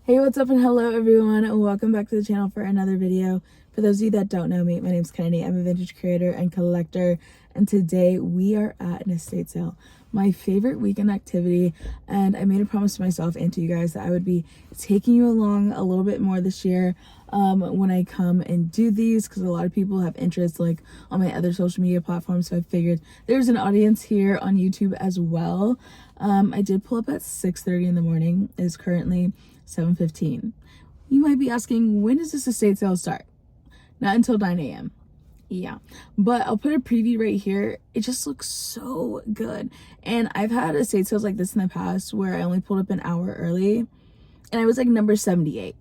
Hey, what's up and hello everyone, and welcome back to the channel for another video. For those of you that don't know me, my name's Kennedy. I'm a vintage creator and collector, and today we are at an estate sale, my favorite weekend activity. And I made a promise to myself and to you guys that I would be taking you along a little bit more this year when I come and do these, because a lot of people have interest like on my other social media platforms, so I figured there's an audience here on YouTube as well. I did pull up at 6:30 in the morning. It is currently 7:15. You might be asking, when does this estate sale start? Not until 9 a.m. Yeah, but I'll put a preview right here. It just looks so good. And I've had estate sales like this in the past where I only pulled up an hour early and I was like number 78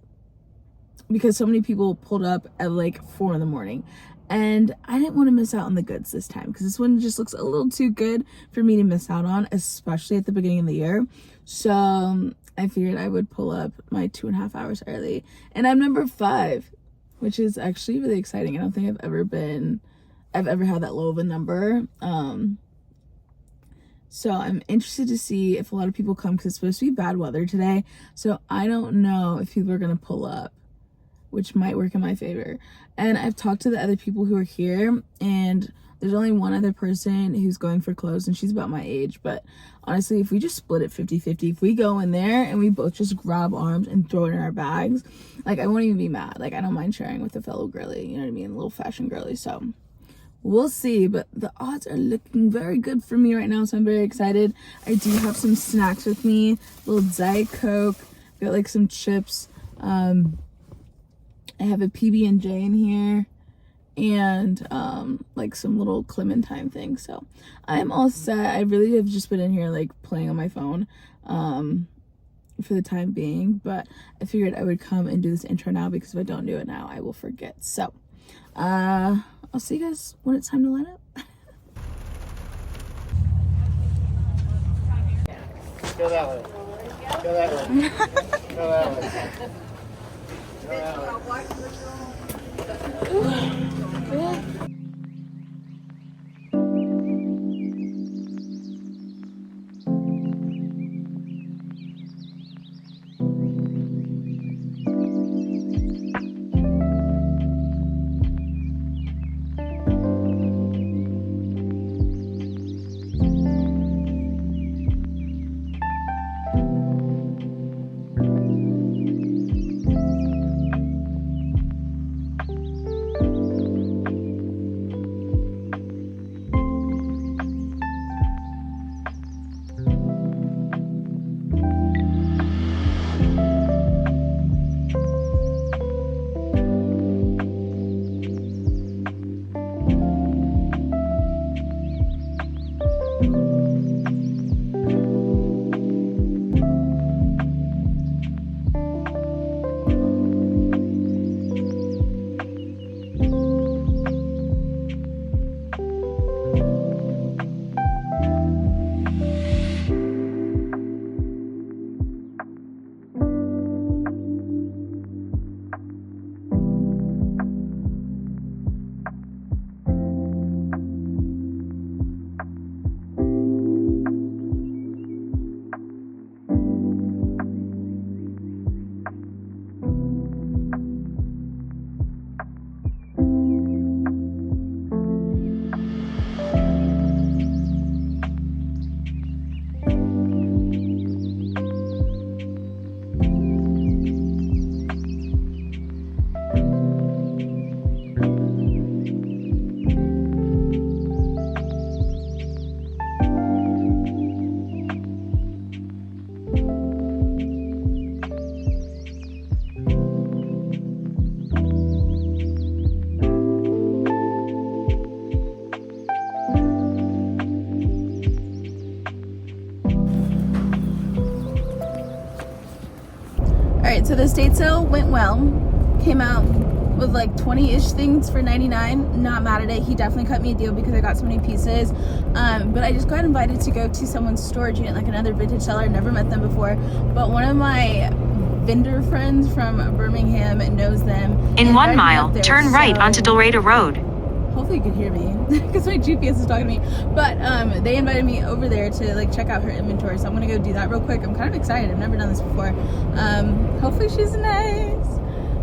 because so many people pulled up at like 4 in the morning. And I didn't want to miss out on the goods this time because this one just looks a little too good for me to miss out on, especially at the beginning of the year. So I figured I would pull up my 2.5 hours early, and I'm number 5, which is actually really exciting. I don't think I've ever had that low of a number. So I'm interested to see if a lot of people come because it's supposed to be bad weather today. So I don't know if people are going to pull up, which might work in my favor. And I've talked to the other people who are here, and there's only one other person who's going for clothes, and she's about my age. But honestly, if we just split it 50-50, if we go in there and we both just grab arms and throw it in our bags, like, I won't even be mad. Like, I don't mind sharing with a fellow girly, you know what I mean? A little fashion girly. So we'll see, but the odds are looking very good for me right now, so I'm very excited. I do have some snacks with me, a little Diet Coke, got like some chips. I have a PB&J in here and like some little clementine things. So I'm all set. I really have just been in here like playing on my phone for the time being, but I figured I would come and do this intro now because if I don't do it now I will forget. So I'll see you guys when it's time to line up. Go that way. Go that way. Go that way. Alright, so the estate sale went well. Came out with like 20-ish things for $99. Not mad at it. He definitely cut me a deal because I got so many pieces. But I just got invited to go to someone's storage unit, like another vintage seller. Never met them before. But one of my vendor friends from Birmingham knows them. In 1 mile, turn right onto Delreda Road. hopefully you can hear me because my GPS is talking to me. But they invited me over there to like check out her inventory, so I'm gonna go do that real quick. I'm kind of excited. I've never done this before. Hopefully she's nice,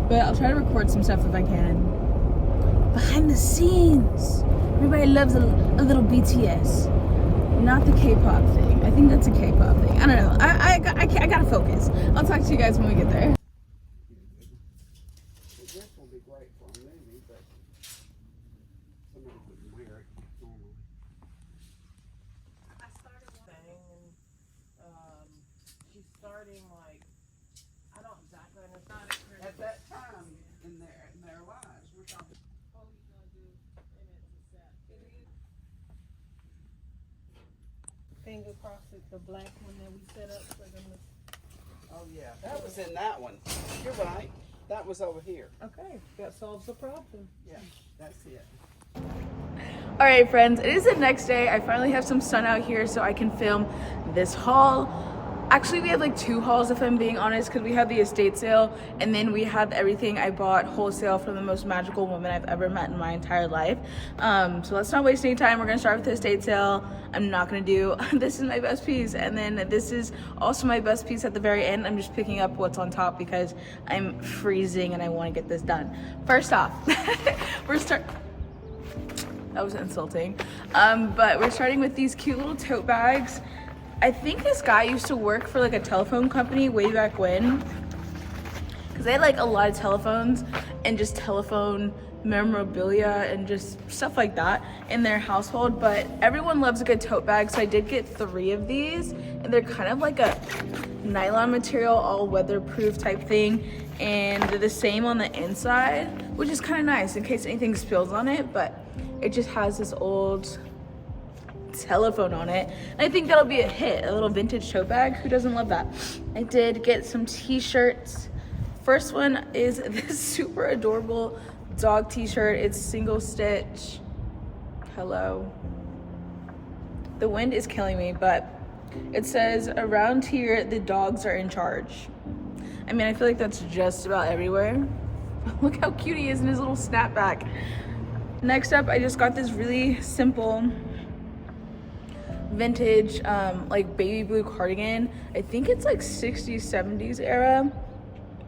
but I'll try to record some stuff if I can. Behind the scenes, everybody loves a little BTS, not the K-pop thing. I think that's a K-pop thing. I don't know. I gotta focus. I'll talk to you guys when we get there. This will be great for a movie, but somebody wouldn't wear it normally. I started one thing, and she's starting like, I don't exactly understand it. At that time in their lives, we're talking. Oh, he's gonna do, and it's a set. Finger across it, the black one that we set up for them. Oh yeah, that was in that one. You're right. That was over here. Okay, that solves the problem. Yeah, that's it. All right, friends, it is the next day. I finally have some sun out here so I can film this haul. Actually, we have like 2 hauls if I'm being honest, because we have the estate sale and then we have everything I bought wholesale from the most magical woman I've ever met in my entire life. So let's not waste any time. We're gonna start with the estate sale. I'm not gonna do this is my best piece and then this is also my best piece at the very end. I'm just picking up what's on top because I'm freezing and I want to get this done. First off, that was insulting. But we're starting with these cute little tote bags. I think this guy used to work for like a telephone company way back when, because they had like a lot of telephones and just telephone memorabilia and just stuff like that in their household. But everyone loves a good tote bag, so I did get 3 of these, and they're kind of like a nylon material, all weatherproof type thing, and they're the same on the inside, which is kind of nice in case anything spills on it. But it just has this old telephone on it, and I think that'll be a hit. A little vintage tote bag, who doesn't love that? I did get some t-shirts. First one is this super adorable dog t-shirt. It's single stitch. Hello, the wind is killing me, but it says, around here the dogs are in charge. I mean, I feel like that's just about everywhere. Look how cute he is in his little snapback. Next up, I just got this really simple vintage like baby blue cardigan. I think it's like 60s 70s era,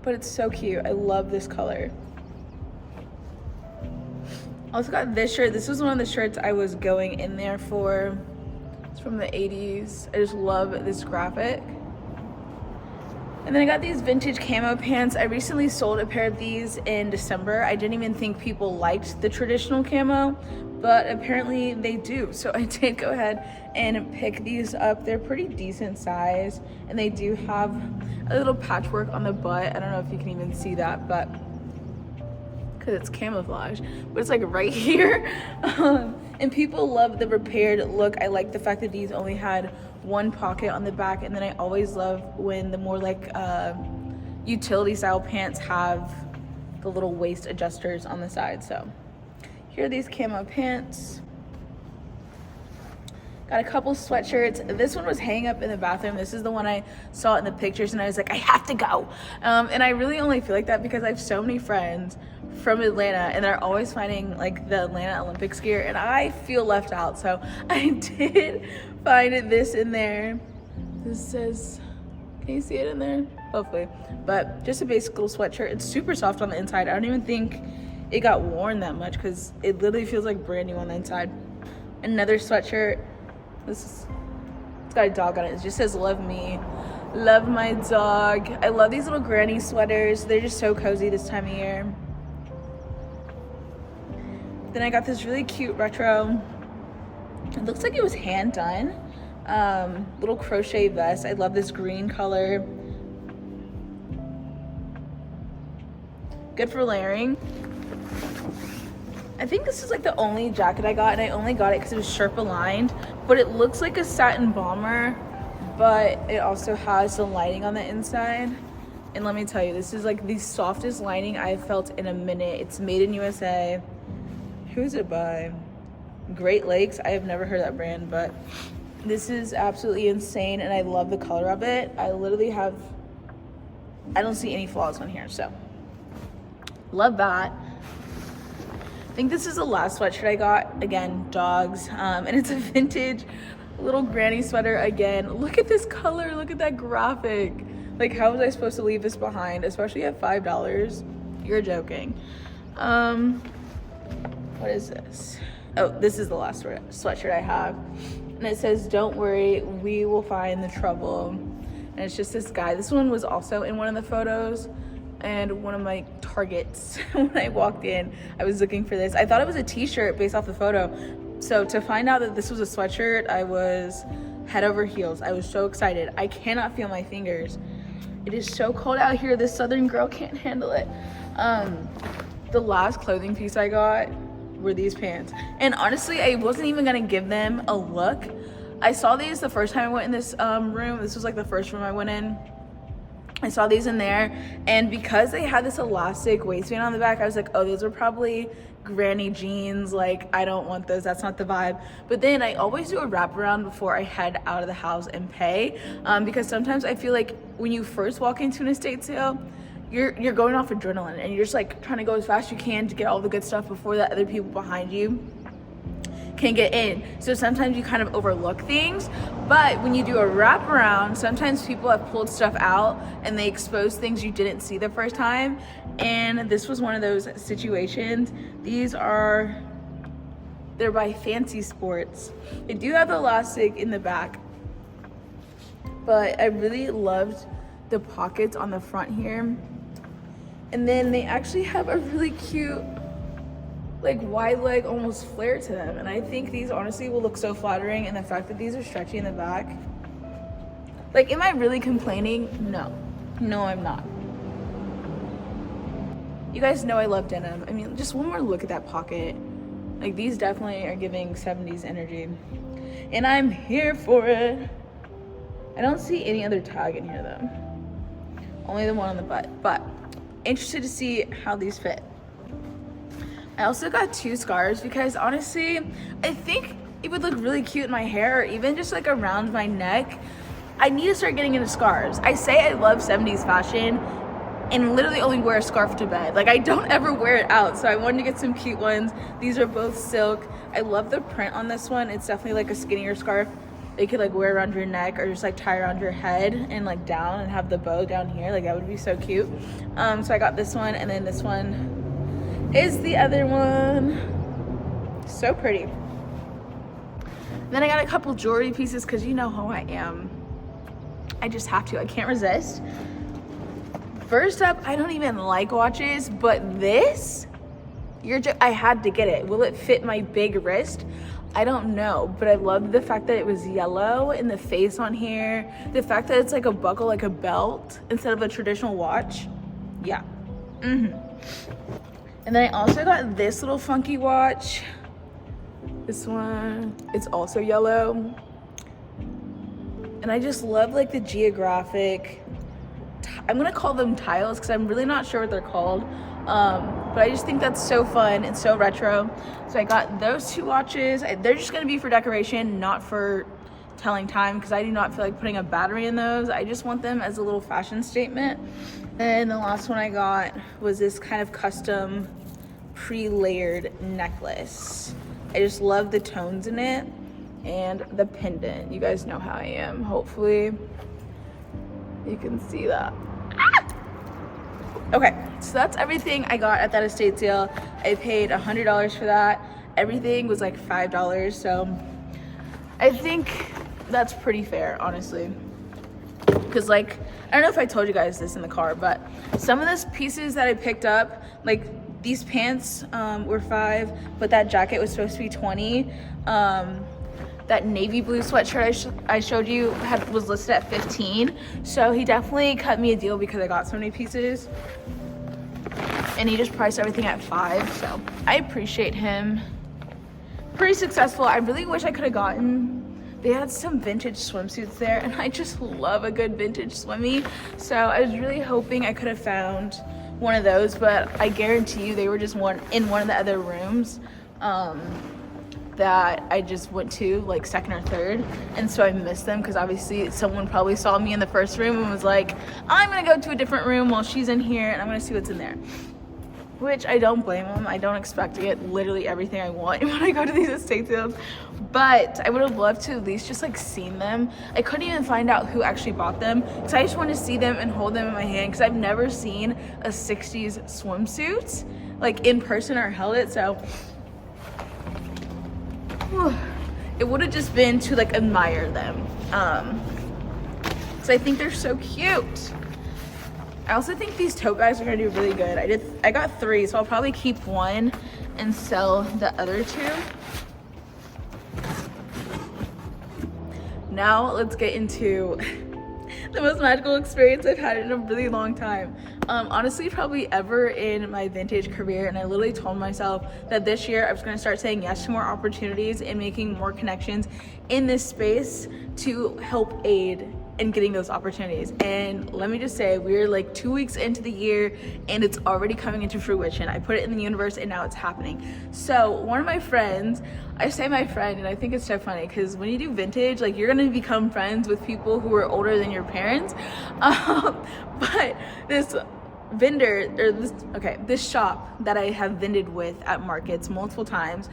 but it's so cute. I love this color. Also got this shirt. This was one of the shirts I was going in there for. It's from the 80s. I just love this graphic. And then I got these vintage camo pants. I recently sold a pair of these in December. I didn't even think people liked the traditional camo, but apparently they do. So I did go ahead and pick these up. They're pretty decent size, and they do have a little patchwork on the butt. I don't know if you can even see that, but because it's camouflage, but it's like right here. And people love the repaired look. I like the fact that these only had 1 pocket on the back, and then I always love when the more like utility style pants have the little waist adjusters on the side. So here are these camo pants. Got a couple sweatshirts. This one was hanging up in the bathroom. This is the one I saw in the pictures, and I was like, I have to go. And I really only feel like that because I have so many friends from Atlanta, and they're always finding like the Atlanta Olympics gear, and I feel left out. So I did find this in there. This says, can you see it in there? Hopefully. But just a basic little sweatshirt. It's super soft on the inside. I don't even think it got worn that much because it literally feels like brand new on the inside. Another sweatshirt. It's got a dog on it. It just says love me, love my dog. I love these little granny sweaters. They're just so cozy this time of year. Then I got this really cute retro, it looks like it was hand done, little crochet vest. I love this green color. Good for layering. I think this is like the only jacket I got, and I only got it because it was Sherpa lined, but it looks like a satin bomber, but it also has the lining on the inside. And let me tell you, this is like the softest lining I've felt in a minute. It's made in USA. Who's it by? Great Lakes. I have never heard that brand, but this is absolutely insane, and I love the color of it. I don't see any flaws on here, so love that. I think this is the last sweatshirt I got. Again, dogs. And it's a vintage little granny sweater again. Look at this color. Look at that graphic. Like, how was I supposed to leave this behind, especially at $5? You're joking. What is this? Oh, this is the last sweatshirt I have. And it says, "Don't worry, we will find the trouble." And it's just this guy. This one was also in one of the photos and one of my targets. When I walked in, I was looking for this. I thought it was a t-shirt based off the photo. So to find out that this was a sweatshirt, I was head over heels. I was so excited. I cannot feel my fingers. It is so cold out here. This southern girl can't handle it. The last clothing piece I got were these pants. And honestly, I wasn't even gonna give them a look. I saw these the first time I went in this room. This was like the first room I went in. I saw these in there, and because they had this elastic waistband on the back, I was like, oh, those are probably granny jeans. Like, I don't want those. That's not the vibe. But then I always do a wraparound before I head out of the house and pay, because sometimes I feel like when you first walk into an estate sale, you're going off adrenaline, and you're just like trying to go as fast as you can to get all the good stuff before the other people behind you can get in. So sometimes you kind of overlook things, but when you do a wraparound, sometimes people have pulled stuff out and they expose things you didn't see the first time. And this was one of those situations. They're by Fancy Sports. They do have the elastic in the back, but I really loved the pockets on the front here. And then they actually have a really cute, like, wide leg, almost flare to them. And I think these honestly will look so flattering, and the fact that these are stretchy in the back. Like, am I really complaining? No, I'm not. You guys know I love denim. I mean, just one more look at that pocket. Like, these definitely are giving 70s energy, and I'm here for it. I don't see any other tag in here though. Only the one on the butt, but interested to see how these fit. I also got 2 scarves because honestly, I think it would look really cute in my hair, or even just like around my neck. I need to start getting into scarves. I say I love 70s fashion and literally only wear a scarf to bed. Like, I don't ever wear it out, so I wanted to get some cute ones. These are both silk. I love the print on this one. It's definitely like a skinnier scarf that you could like wear around your neck, or just like tie around your head and like down and have the bow down here. Like, that would be so cute. So I got this one, and then this one is the other one. So pretty. Then I got a couple jewelry pieces because you know how I am. I just have to. I can't resist. First up, I don't even like watches, but this, I had to get it. Will it fit my big wrist? I don't know, but I love the fact that it was yellow and the face on here. The fact that it's like a buckle, like a belt, instead of a traditional watch. Yeah. And then I also got this little funky watch. This one, it's also yellow. And I just love like the geographic, I'm gonna call them tiles because I'm really not sure what they're called. But I just think that's so fun and so retro. So I got those 2 watches. They're just gonna be for decoration, not for telling time, because I do not feel like putting a battery in those. I just want them as a little fashion statement. And the last one I got was this kind of custom pre-layered necklace. I just love the tones in it and the pendant. You guys know how I am. Hopefully you can see that. Okay, so that's everything I got at that estate sale. I paid $100 for that. Everything was like $5, so I think that's pretty fair, honestly. Because, like, I don't know if I told you guys this in the car, but some of those pieces that I picked up, like these pants were $5, but that jacket was supposed to be $20. That navy blue sweatshirt I showed you was listed at $15. So he definitely cut me a deal because I got so many pieces. And he just priced everything at $5. So I appreciate him. Pretty successful. I really wish I could have gotten, they had some vintage swimsuits there, and I just love a good vintage swimmy. So I was really hoping I could have found one of those, but I guarantee you they were just in one of the other rooms that I just went to, like second or third, and so I missed them because obviously someone probably saw me in the first room and was like, I'm gonna go to a different room while she's in here and I'm gonna see what's in there. which I don't blame them. I don't expect to get literally everything I want when I go to these estate sales, but I would have loved to at least just like seen them. I couldn't even find out who actually bought them because I just want to see them and hold them in my hand because I've never seen a 60s swimsuit like in person or held it, so it would have just been to like admire them. So I think they're so cute. I also think these tote bags are gonna do really good. I got 3, so I'll probably keep 1 and sell the other 2. Now let's get into the most magical experience I've had in a really long time. Honestly, probably ever in my vintage career. And I literally told myself that this year I was gonna start saying yes to more opportunities and making more connections in this space to help aid in getting those opportunities. And let me just say, we're like 2 weeks into the year and it's already coming into fruition. I put it in the universe and now it's happening. So one of my friends, I say my friend, and I think it's so funny because when you do vintage, like you're gonna become friends with people who are older than your parents. But this vendor, or this shop that I have vended with at markets multiple times,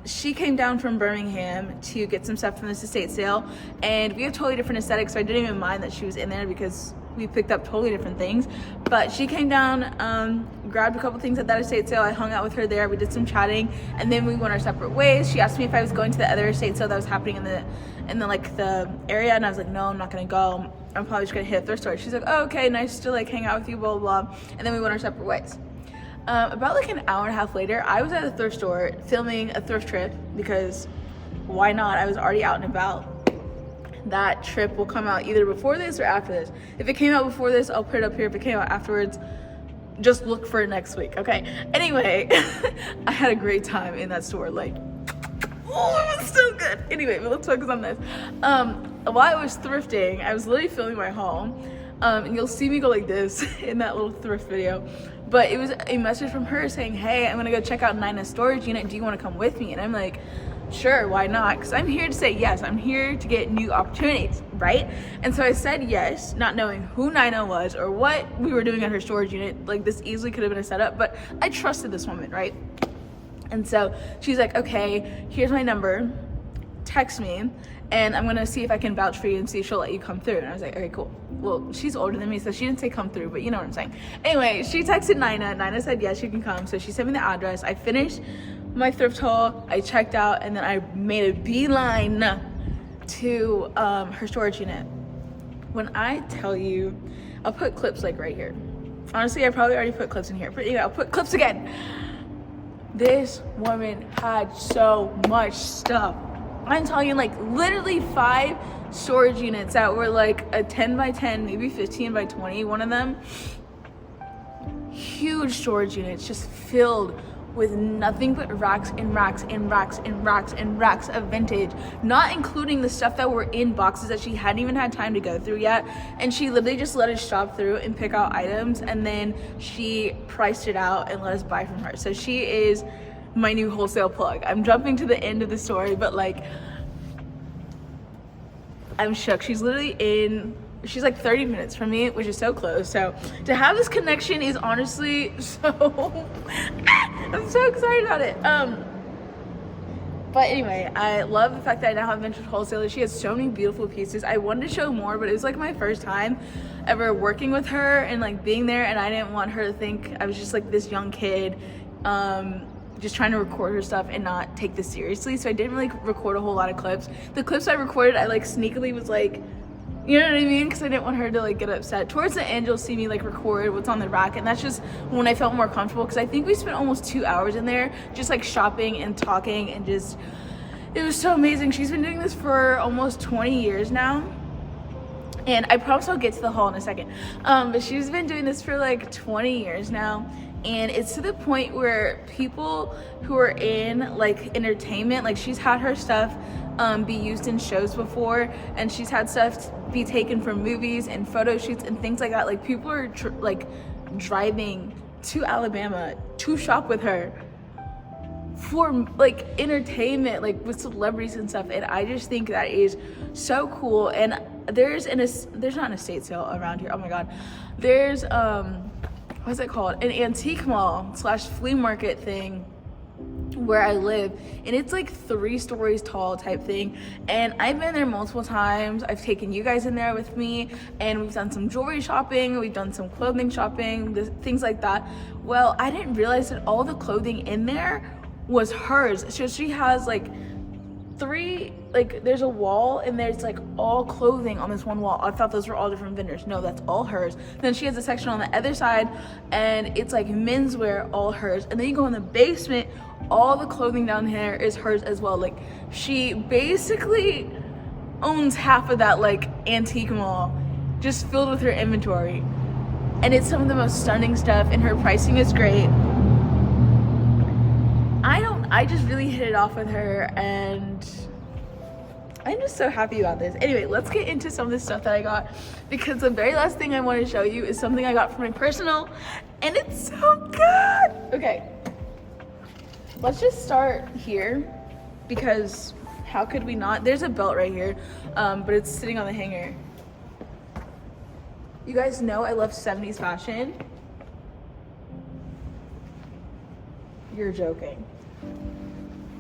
she came down from Birmingham to get some stuff from this estate sale, and we have totally different aesthetics, so I didn't even mind that she was in there because we picked up totally different things. But she came down, grabbed a couple things at that estate sale. I hung out with her there, we did some chatting, and then we went our separate ways. She asked me if I was going to the other estate sale that was happening in the area, and I was like, no, I'm not gonna go. I'm probably just gonna hit a thrift store. She's like, oh, okay, nice to like hang out with you, blah blah blah. And then we went our separate ways. About like an hour and a half later, I was at a thrift store filming a thrift trip because why not? I was already out and about. That trip will come out either before this or after this. If it came out before this, I'll put it up here. If it came out afterwards, just look for it next week, okay? Anyway, I had a great time in that store. Like, oh, it was so good. Anyway, but let's focus on this. While I was thrifting, I was literally filming my haul, and you'll see me go like this in that little thrift video. But it was a message from her saying, hey, I'm gonna go check out Nina's storage unit. Do you wanna come with me? And I'm like, sure, why not? Because I'm here to say yes. I'm here to get new opportunities, right? And so I said yes, not knowing who Nina was or what we were doing at her storage unit. Like, this easily could have been a setup, but I trusted this woman, right? And so she's like, okay, here's my number, text me, and I'm gonna see if I can vouch for you and see if she'll let you come through. And I was like, okay, cool. Well, she's older than me, so she didn't say come through, but you know what I'm saying. Anyway, she texted Nina. Nina said, yes, you can come. So she sent me the address. I finished my thrift haul, I checked out, and then I made a beeline to her storage unit. When I tell you, I'll put clips like right here. Honestly, I probably already put clips in here, but anyway, I'll put clips again. This woman had so much stuff. I'm talking like literally 5 storage units that were like a 10 by 10, maybe 15 by 20, one of them. Huge storage units just filled with nothing but racks and racks and racks and racks and racks of vintage, not including the stuff that were in boxes that she hadn't even had time to go through yet. And she literally just let us shop through and pick out items, and then she priced it out and let us buy from her. So she is my new wholesale plug. I'm jumping to the end of the story, but like, I'm shook. She's like 30 minutes from me, which is so close. So to have this connection is honestly so, I'm so excited about it. But anyway, I love the fact that I now have a vintage wholesaler. She has so many beautiful pieces. I wanted to show more, but it was like my first time ever working with her and like being there, and I didn't want her to think I was just like this young kid, just trying to record her stuff and not take this seriously. So I didn't really record a whole lot of clips. The clips I recorded, I like sneakily was like, you know what I mean? Because I didn't want her to like get upset. Towards the end, you'll see me like record what's on the rack, and that's just when I felt more comfortable, because I think we spent almost 2 hours in there just like shopping and talking, and just, it was so amazing. She's been doing this for almost 20 years now. And I promise I'll get to the haul in a second. But she's been doing this for like 20 years now. And it's to the point where people who are in like entertainment, like she's had her stuff be used in shows before, and she's had stuff be taken from movies and photo shoots and things like that. Like people are like driving to Alabama to shop with her for like entertainment, like with celebrities and stuff. And I just think that is so cool. And there's not an estate sale around here. Oh my god, there's what's it called? An antique mall slash flea market thing where I live, and it's like 3 stories tall type thing, and I've been there multiple times. I've taken you guys in there with me, and we've done some jewelry shopping, we've done some clothing shopping, things like that. Well, I didn't realize that all the clothing in there was hers. So she has like 3, like there's a wall and there's like all clothing on this one wall. I thought those were all different vendors. No, that's all hers. Then she has a section on the other side and it's like menswear, all hers. And then you go in the basement, all the clothing down here is hers as well. Like she basically owns half of that like antique mall, just filled with her inventory. And it's some of the most stunning stuff, and her pricing is great. I just really hit it off with her, and I'm just so happy about this. Anyway, let's get into some of the stuff that I got, because the very last thing I want to show you is something I got for my personal, and it's so good. Okay, let's just start here, because how could we not? There's a belt right here, but it's sitting on the hanger. You guys know I love 70s fashion. You're joking.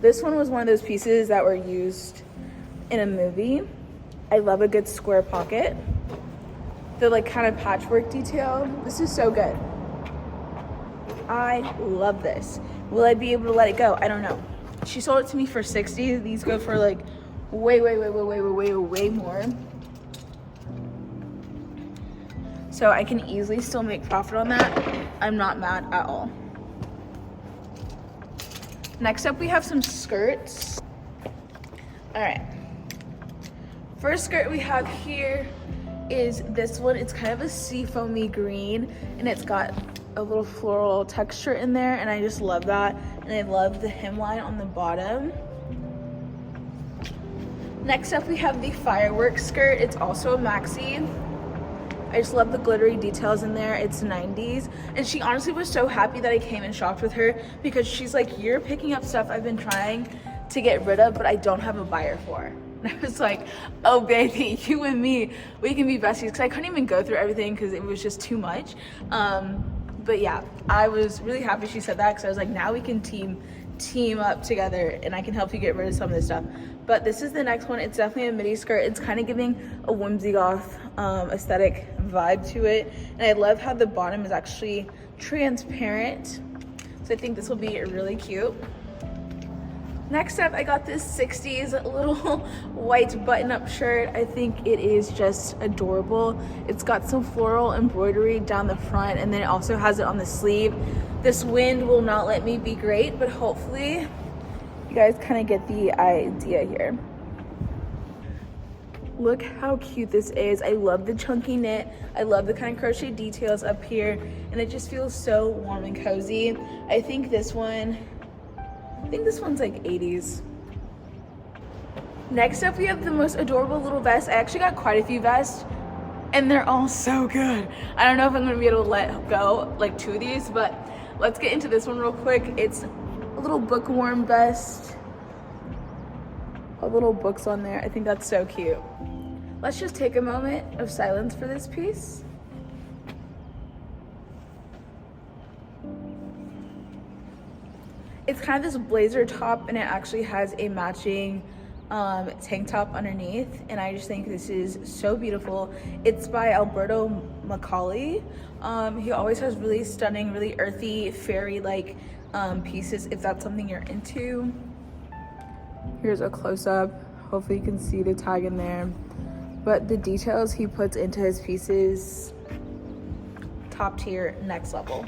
This one was one of those pieces that were used in a movie. I love a good square pocket. The like kind of patchwork detail. This is so good. I love this. Will I be able to let it go? I don't know. She sold it to me for $60. These go for like way more. So I can easily still make profit on that. I'm not mad at all. Next up, we have some skirts. All right. First skirt we have here is this one. It's kind of a seafoamy green, and it's got a little floral texture in there, and I just love that. And I love the hemline on the bottom. Next up, we have the fireworks skirt. It's also a maxi. I just love the glittery details in there. It's 90s. And she honestly was so happy that I came and shopped with her, because she's like, you're picking up stuff I've been trying to get rid of, but I don't have a buyer for. And I was like, oh baby, you and me, we can be besties. Because I couldn't even go through everything because it was just too much. But yeah, I was really happy she said that, because I was like, now we can team up together and I can help you get rid of some of this stuff. But this is the next one. It's definitely a midi skirt. It's kind of giving a whimsy goth aesthetic vibe to it, and I love how the bottom is actually transparent, so I think this will be really cute. Next up, I got this 60s little white button-up shirt. I think it is just adorable. It's got some floral embroidery down the front, and then it also has it on the sleeve. This wind will not let me be great, but hopefully you guys kind of get the idea here. Look how cute this is. I love the chunky knit. I love the kind of crochet details up here, and it just feels so warm and cozy. I think this one's like 80s. Next up, we have the most adorable little vest. I actually got quite a few vests, and they're all so good. I don't know if I'm gonna be able to let go like 2 of these, but let's get into this one real quick. It's a little bookworm vest. A little books on there. I think that's so cute. Let's just take a moment of silence for this piece. It's kind of this blazer top, and it actually has a matching tank top underneath, and I just think this is so beautiful. It's by Alberto Macaulay. He always has really stunning, really earthy, fairy-like pieces, if that's something you're into. Here's a close-up. Hopefully you can see the tag in there, but the details he puts into his pieces, top tier, next level.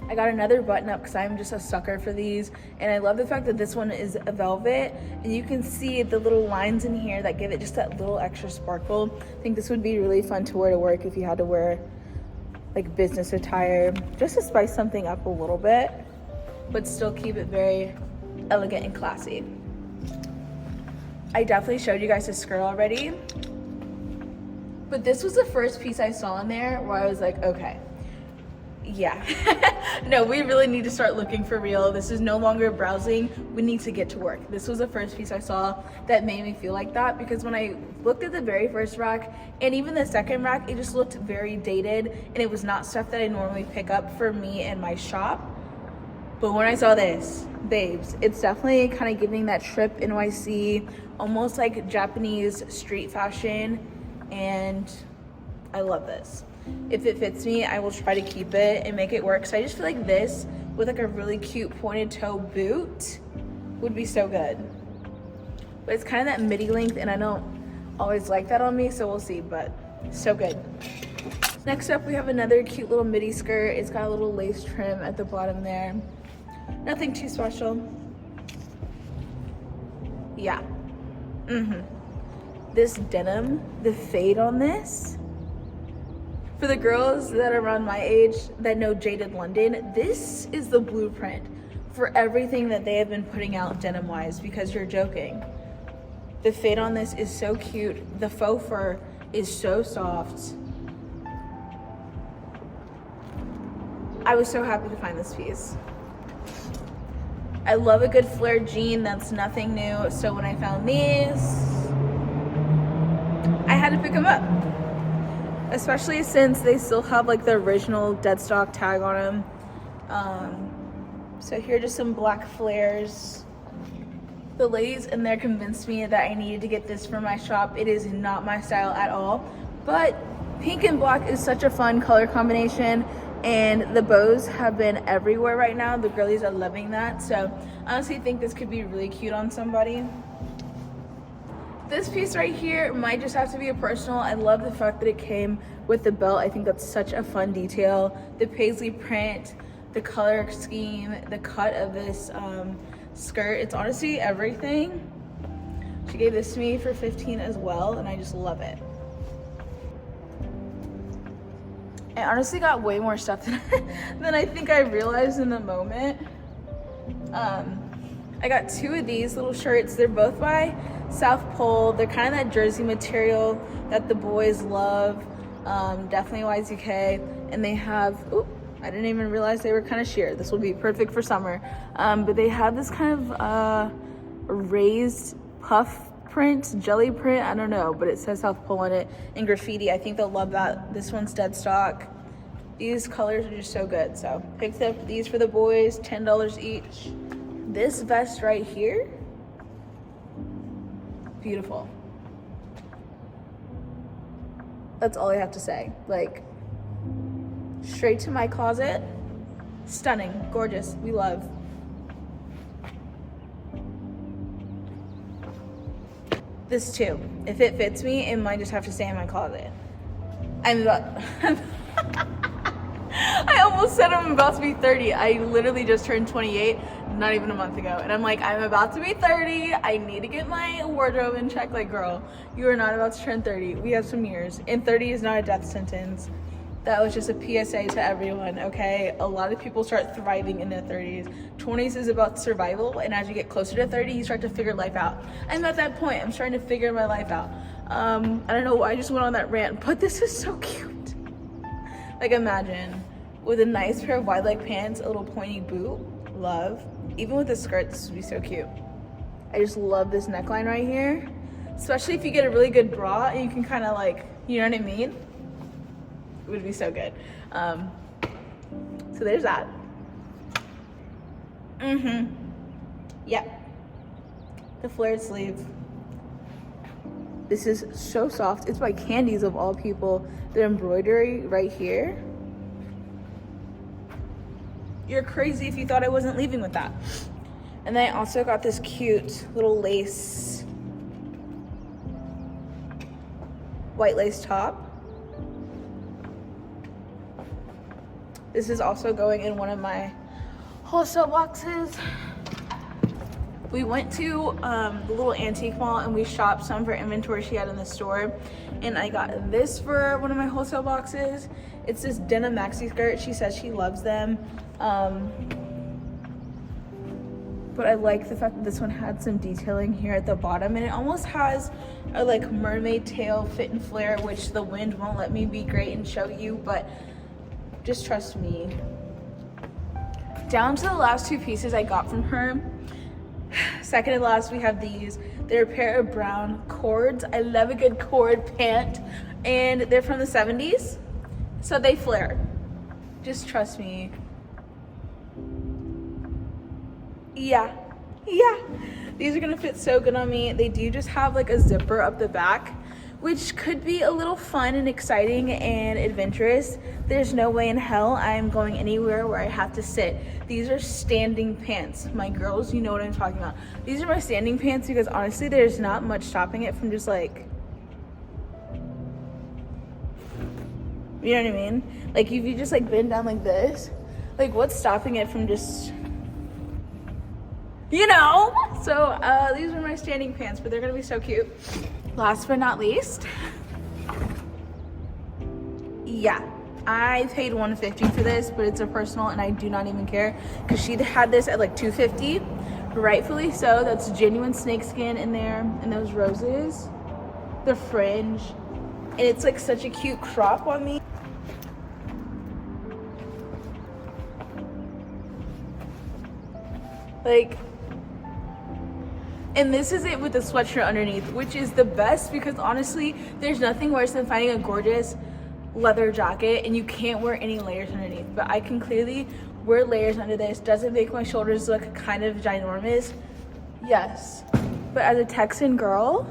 I got another button up because I'm just a sucker for these, and I love the fact that this one is a velvet, and you can see the little lines in here that give it just that little extra sparkle. I think this would be really fun to wear to work if you had to wear like business attire, just to spice something up a little bit, but still keep it very elegant and classy. I definitely showed you guys this skirt already, but this was the first piece I saw in there where I was like, okay, Yeah. No, we really need to start looking for real. This is no longer browsing. We need to get to work. This was the first piece I saw that made me feel like that, because when I looked at the very first rack and even the second rack, it just looked very dated and it was not stuff that I normally pick up for me in my shop. But when I saw this, babes, it's definitely kind of giving that trip NYC, almost like Japanese street fashion, and I love this. If it fits me, I will try to keep it and make it work. So I just feel like this with like a really cute pointed toe boot would be so good. But it's kind of that midi length and I don't always like that on me, so we'll see, but so good. Next up, we have another cute little midi skirt. It's got a little lace trim at the bottom there. Nothing too special. Yeah. This denim, the fade on this, for the girls that are around my age that know Jaded London, this is the blueprint for everything that they have been putting out denim wise, because you're joking. The fade on this is so cute. The faux fur is so soft. I was so happy to find this piece. I love a good flare jean that's nothing new, so when I found these, I had to pick them up. Especially since they still have like the original dead stock tag on them. So here are just some black flares. The ladies in there convinced me that I needed to get this for my shop. It is not my style at all, but pink and black is such a fun color combination, and the bows have been everywhere right now. The girlies are loving that, so I honestly think this could be really cute on somebody. This piece right here might just have to be a personal. I love the fact that it came with the belt. I think that's such a fun detail. The paisley print, the color scheme, the cut of this skirt. It's honestly everything. She gave this to me for $15 as well, and I just love it. I honestly got way more stuff than I think I realized in the moment. I got two of these little shirts. They're both by South Pole. They're kind of that jersey material that the boys love. Definitely Y2K. And they have, I didn't even realize they were kind of sheer. This will be perfect for summer. But they have this kind of raised puff print, jelly print, I don't know, but it says South Pole on it in graffiti. I think they'll love that. This one's dead stock. These colors are just so good. So picked up these for the boys, $10 each. This vest right here, beautiful. That's all I have to say. Like, straight to my closet. Stunning, gorgeous, we love. This too, if it fits me, it might just have to stay in my closet. I almost said I'm about to be 30. I literally just turned 28 not even a month ago, and I'm like, I'm about to be 30. I need to get my wardrobe in check. Like, girl, you are not about to turn 30. We have some years, and 30 is not a death sentence. That was just a PSA to everyone, okay? A lot of people start thriving in their 30s. 20s is about survival, and as you get closer to 30, you start to figure life out. I'm at that point. I'm starting to figure my life out. I don't know why I just went on that rant, but this is so cute. Like, imagine with a nice pair of wide leg pants, a little pointy boot, love. Even with the skirt, this would be so cute. I just love this neckline right here, especially if you get a really good bra and you can kind of like, you know what I mean? It would be so good. So there's that. Yep. The flared sleeve. This is so soft. It's by Candies of all people. The embroidery right here. You're crazy if you thought I wasn't leaving with that. And then I also got this cute little lace, white lace top. This is also going in one of my wholesale boxes. We went to the little antique mall and we shopped some for inventory she had in the store. And I got this for one of my wholesale boxes. It's this denim maxi skirt. She says she loves them. But I like the fact that this one had some detailing here at the bottom, and it almost has a like mermaid tail fit and flare, which the wind won't let me be great and show you, but Just trust me. Down to the last two pieces I got from her. Second to last, we have these. They're a pair of brown cords. I love a good cord pant, and they're from the 70s, so they flare. Just trust me. Yeah. These are gonna fit so good on me. They do just have like a zipper up the back, which could be a little fun and exciting and adventurous. There's no way in hell I'm going anywhere where I have to sit. These are standing pants. My girls, you know what I'm talking about. These are my standing pants because honestly, there's not much stopping it from just like, you know what I mean? Like if you just like bend down like this, like what's stopping it from just, you know? So these are my standing pants, but they're gonna be so cute. Last but not least, yeah, I paid $150 for this, but it's a personal and I do not even care because she had this at like $250, rightfully so. That's genuine snakeskin in there, and those roses, the fringe, and it's like such a cute crop on me. Like, and this is it with the sweatshirt underneath, which is the best because honestly, there's nothing worse than finding a gorgeous leather jacket and you can't wear any layers underneath. But I can clearly wear layers under this. Doesn't make my shoulders look kind of ginormous. Yes. But as a Texan girl,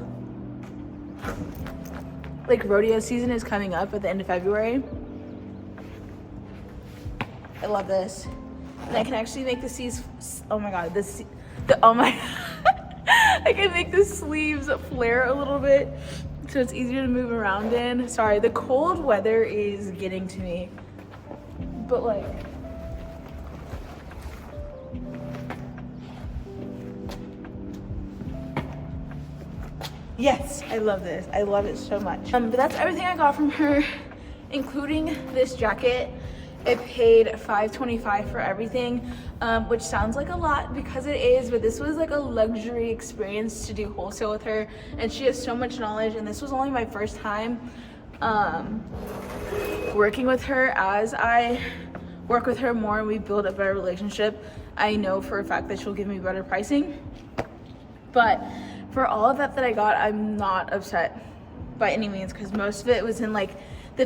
like rodeo season is coming up at the end of February. I love this. And I can actually make the sleeves, oh my God, I can make the sleeves flare a little bit so it's easier to move around in. Sorry, the cold weather is getting to me. But like, yes, I love this. I love it so much. But that's everything I got from her, including this jacket. I paid $525 for everything, which sounds like a lot because it is, but this was like a luxury experience to do wholesale with her, and she has so much knowledge, and this was only my first time working with her. As I work with her more and we build a better relationship, I know for a fact that she'll give me better pricing. But for all of that I got, I'm not upset by any means because most of it was in like the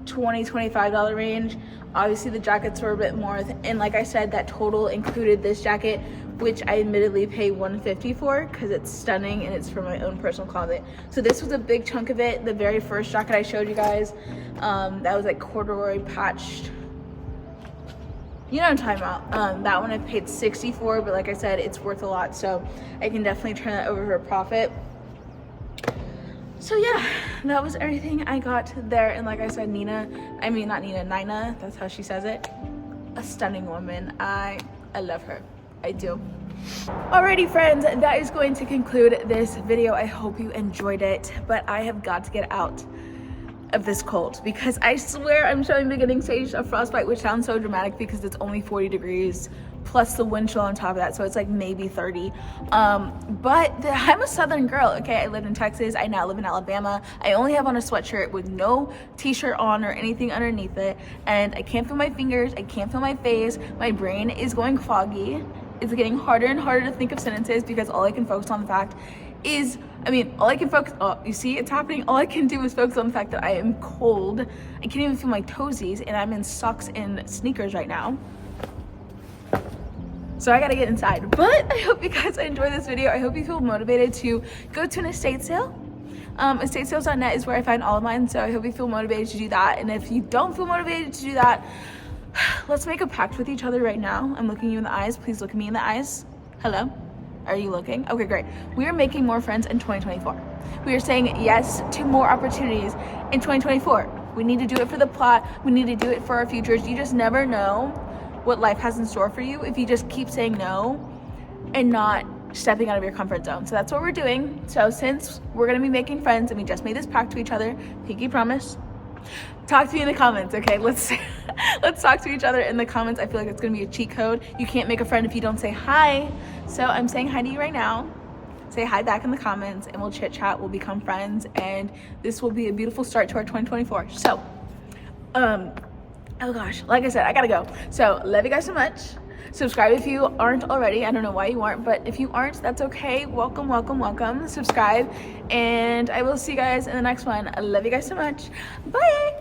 $25 range. Obviously the jackets were a bit more, and like I said, that total included this jacket, which I admittedly pay $150 for because it's stunning and it's for my own personal closet. So this was a big chunk of it. The very first jacket I showed you guys, that was like corduroy patched, you know what I'm talking about. That one I paid $60 for, but like I said, it's worth a lot, so I can definitely turn that over for a profit. So yeah, that was everything I got there. And like I said, Nina, that's how she says it. A stunning woman. I love her. I do. Alrighty friends, that is going to conclude this video. I hope you enjoyed it, but I have got to get out of this cold because I swear I'm showing beginning stage of frostbite, which sounds so dramatic because it's only 40 degrees plus the wind chill on top of that, so it's like maybe 30. But I'm a southern girl, okay? I lived in Texas, I now live in Alabama. I only have on a sweatshirt with no t-shirt on or anything underneath it, and I can't feel my fingers, I can't feel my face, my brain is going foggy. It's getting harder and harder to think of sentences because all I can focus on the fact is, all I can focus, oh, you see it's happening? All I can do is focus on the fact that I am cold. I can't even feel my toesies, and I'm in socks and sneakers right now. So I gotta get inside. But I hope you guys enjoyed this video. I hope you feel motivated to go to an estate sale. Estatesales.net is where I find all of mine, so I hope you feel motivated to do that. And if you don't feel motivated to do that, let's make a pact with each other right now. I'm looking you in the eyes. Please look at me in the eyes. Hello? Are you looking? Okay, great. We are making more friends in 2024. We are saying yes to more opportunities in 2024. We need to do it for the plot. We need to do it for our futures. You just never know what life has in store for you if you just keep saying no and not stepping out of your comfort zone. So that's what we're doing. So since we're gonna be making friends and we just made this pact to each other, pinky promise, talk to me in the comments, okay? Let's talk to each other in the comments. I feel like it's gonna be a cheat code. You can't make a friend if you don't say hi. So I'm saying hi to you right now. Say hi back in the comments and we'll chit chat, we'll become friends, and this will be a beautiful start to our 2024. So Oh gosh, like I said, I gotta go. So love you guys so much. Subscribe if you aren't already. I don't know why you aren't, but if you aren't, that's okay. Welcome, welcome, welcome. Subscribe, and I will see you guys in the next one. I love you guys so much. Bye.